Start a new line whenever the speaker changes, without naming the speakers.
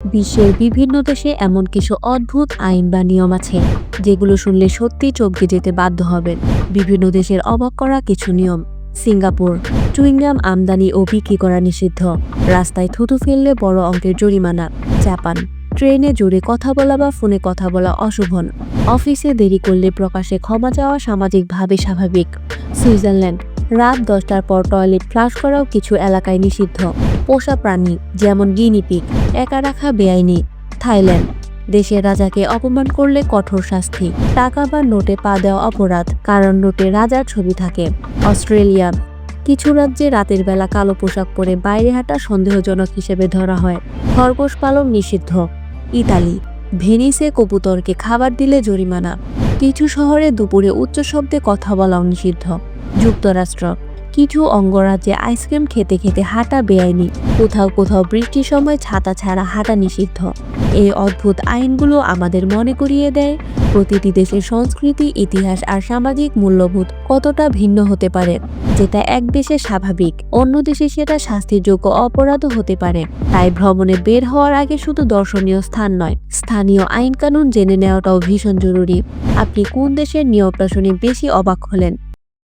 বিশ্বের বিভিন্ন দেশে এমন কিছু অদ্ভুত আইন বা নিয়ম আছে যেগুলো শুনলে সত্যি চমকে যেতে বাধ্য হবেন। বিভিন্ন দেশের অবাক করা কিছু নিয়ম। সিঙ্গাপুর, চুইংগাম আমদানি ও বিক্রি করা নিষিদ্ধ, রাস্তায় থুতু ফেললে বড় অঙ্কের জরিমানা। জাপান, ট্রেনে জোরে কথা বলা বা ফোনে কথা বলা অশোভন, অফিসে দেরি করলে প্রকাশ্যে ক্ষমা চাওয়া সামাজিকভাবে স্বাভাবিক। সুইজারল্যান্ড, রাত 10টার পর টয়লেট ফ্লাশ করাও কিছু এলাকায় নিষিদ্ধ। পোষা প্রাণী যেমন গিনিপিগ একা রাখা বেআইনি। থাইল্যান্ড, দেশের রাজাকে অপমান করলে কঠোর শাস্তি, টাকা বা নোটে পা দেওয়া অপরাধ, কারণ নোটে রাজার ছবি থাকে। অস্ট্রেলিয়া, কিছু রাজ্যে রাতের বেলা কালো পোশাক পরে বাইরে হাঁটা সন্দেহজনক হিসেবে ধরা হয়। খরগোশ পালন নিষিদ্ধ। ইতালি, ভেনিসে কবুতরকে খাবার দিলে জরিমানা। কিছু শহরে দুপুরে উচ্চ শব্দে কথা বলাও নিষিদ্ধ। যুক্তরাষ্ট্র, কিছু অঙ্গরাজ্যে আইসক্রিম খেতে খেতে হাঁটা বেআইনি। কোথাও কোথাও বৃষ্টির সময় ছাতা ছাড়া হাঁটা নিষিদ্ধ। এই অদ্ভুত আইনগুলো আমাদের মনে করিয়ে দেয় প্রতিটি দেশের সংস্কৃতি, ইতিহাস আর সামাজিক মূল্যবোধ কতটা ভিন্ন হতে পারে। যেটা এক দেশে স্বাভাবিক, অন্য দেশে সেটা শাস্তির যোগ্য অপরাধও হতে পারে। তাই ভ্রমণে বের হওয়ার আগে শুধু দর্শনীয় স্থান নয়, স্থানীয় আইন কানুন জেনে নেওয়াটাও ভীষণ জরুরি। আপনি কোন দেশের নিয়ম শুনে বেশি অবাক হলেন?